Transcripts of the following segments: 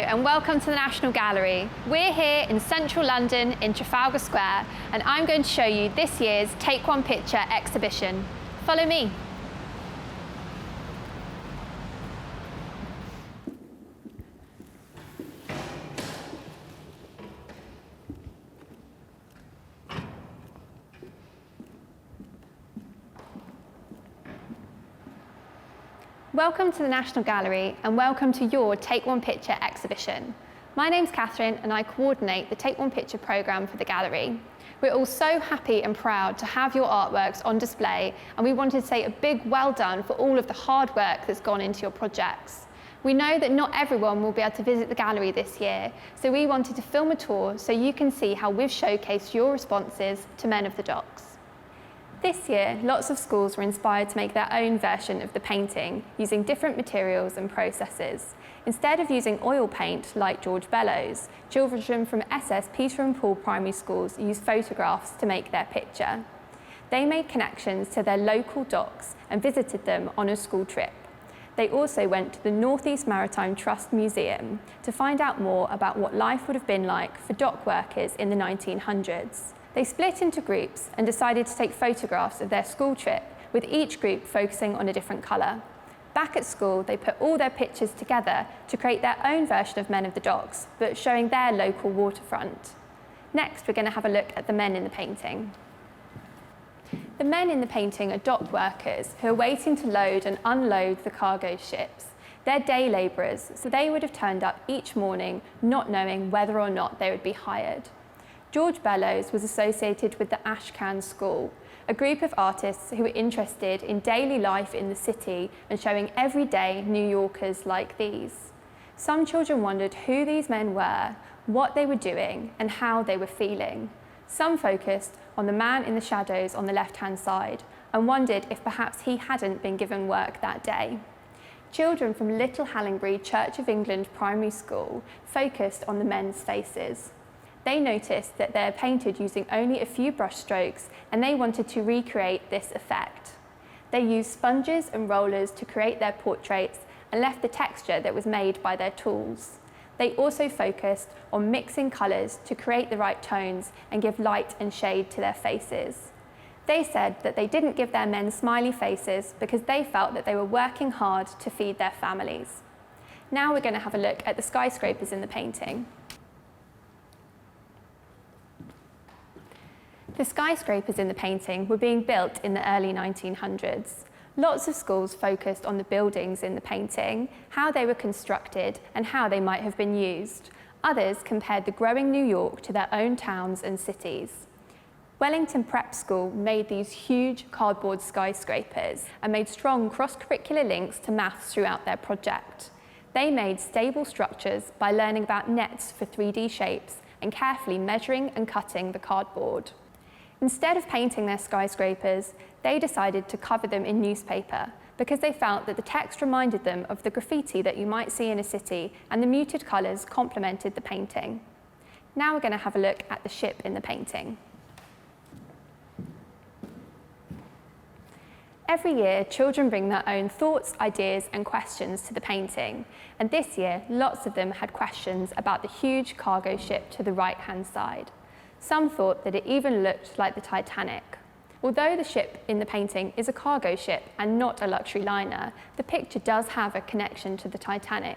and welcome to the National Gallery. We're here in central London in Trafalgar Square, and I'm going to show you this year's Take One Picture exhibition. Follow me. Welcome to the National Gallery and welcome to your Take One Picture exhibition. My name's Catherine and I coordinate the Take One Picture programme for the gallery. We're all so happy and proud to have your artworks on display, and we wanted to say a big well done for all of the hard work that's gone into your projects. We know that not everyone will be able to visit the gallery this year, so we wanted to film a tour so you can see how we've showcased your responses to Men of the Docks. This year, lots of schools were inspired to make their own version of the painting using different materials and processes. Instead of using oil paint like George Bellows, children from Essex, Peterborough and Paul primary schools used photographs to make their picture. They made connections to their local docks and visited them on a school trip. They also went to the North East Maritime Trust Museum to find out more about what life would have been like for dock workers in the 1900s. They split into groups and decided to take photographs of their school trip, with each group focusing on a different colour. Back at school, they put all their pictures together to create their own version of Men of the Docks, but showing their local waterfront. Next, we're going to have a look at the men in the painting. The men in the painting are dock workers who are waiting to load and unload the cargo ships. They're day labourers, so they would have turned up each morning not knowing whether or not they would be hired. George Bellows was associated with the Ashcan School, a group of artists who were interested in daily life in the city and showing everyday New Yorkers like these. Some children wondered who these men were, what they were doing, and how they were feeling. Some focused on the man in the shadows on the left-hand side and wondered if perhaps he hadn't been given work that day. Children from Little Hallingbury Church of England Primary School focused on the men's faces. They noticed that they're painted using only a few brush strokes, and they wanted to recreate this effect. They used sponges and rollers to create their portraits and left the texture that was made by their tools. They also focused on mixing colours to create the right tones and give light and shade to their faces. They said that they didn't give their men smiley faces because they felt that they were working hard to feed their families. Now we're going to have a look at the skyscrapers in the painting. The skyscrapers in the painting were being built in the early 1900s. Lots of schools focused on the buildings in the painting, how they were constructed, and how they might have been used. Others compared the growing New York to their own towns and cities. Wellington Prep School made these huge cardboard skyscrapers and made strong cross-curricular links to maths throughout their project. They made stable structures by learning about nets for 3D shapes and carefully measuring and cutting the cardboard. Instead of painting their skyscrapers, they decided to cover them in newspaper because they felt that the text reminded them of the graffiti that you might see in a city, and the muted colours complemented the painting. Now we're going to have a look at the ship in the painting. Every year, children bring their own thoughts, ideas and questions to the painting, and this year, lots of them had questions about the huge cargo ship to the right-hand side. Some thought that it even looked like the Titanic. Although the ship in the painting is a cargo ship and not a luxury liner, the picture does have a connection to the Titanic.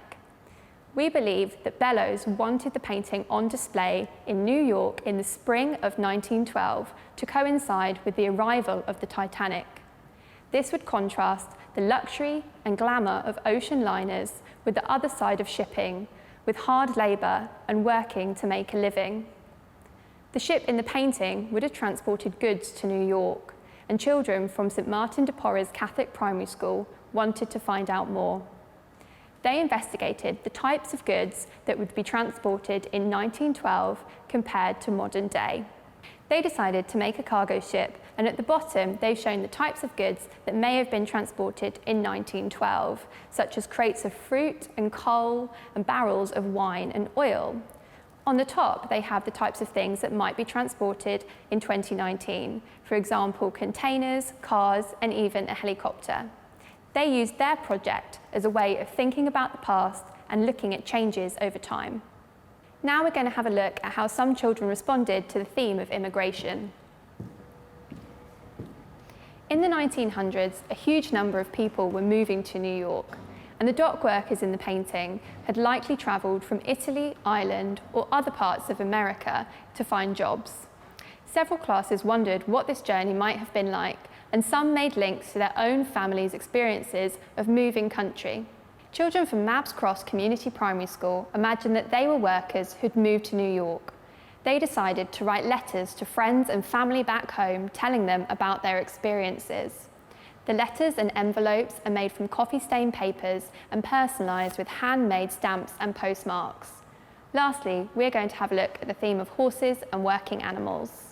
We believe that Bellows wanted the painting on display in New York in the spring of 1912 to coincide with the arrival of the Titanic. This would contrast the luxury and glamour of ocean liners with the other side of shipping, with hard labour and working to make a living. The ship in the painting would have transported goods to New York, and children from St Martin de Porres Catholic Primary School wanted to find out more. They investigated the types of goods that would be transported in 1912 compared to modern day. They decided to make a cargo ship, and at the bottom they've shown the types of goods that may have been transported in 1912, such as crates of fruit and coal and barrels of wine and oil. On the top, they have the types of things that might be transported in 2019, for example, containers, cars, and even a helicopter. They used their project as a way of thinking about the past and looking at changes over time. Now we're going to have a look at how some children responded to the theme of immigration. In the 1900s, a huge number of people were moving to New York, and the dock workers in the painting had likely travelled from Italy, Ireland, or other parts of America to find jobs. Several classes wondered what this journey might have been like, and some made links to their own families' experiences of moving country. Children from Mabs Cross Community Primary School imagined that they were workers who'd moved to New York. They decided to write letters to friends and family back home telling them about their experiences. The letters and envelopes are made from coffee-stained papers and personalised with handmade stamps and postmarks. Lastly, we're going to have a look at the theme of horses and working animals.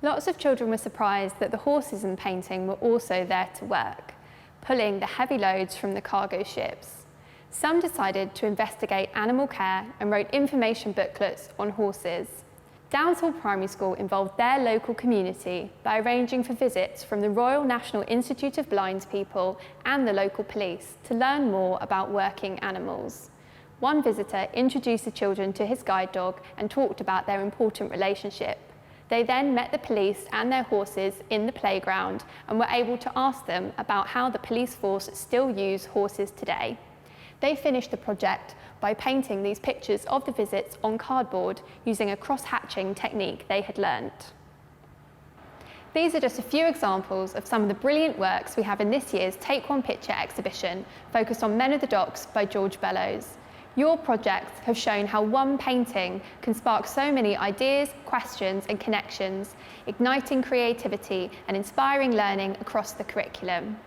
Lots of children were surprised that the horses in the painting were also there to work, pulling the heavy loads from the cargo ships. Some decided to investigate animal care and wrote information booklets on horses. Downshall Primary School involved their local community by arranging for visits from the Royal National Institute of Blind People and the local police to learn more about working animals. One visitor introduced the children to his guide dog and talked about their important relationship. They then met the police and their horses in the playground and were able to ask them about how the police force still use horses today. They finished the project by painting these pictures of the visits on cardboard using a cross-hatching technique they had learnt. These are just a few examples of some of the brilliant works we have in this year's Take One Picture exhibition focused on Men of the Docks by George Bellows. Your projects have shown how one painting can spark so many ideas, questions and connections, igniting creativity and inspiring learning across the curriculum.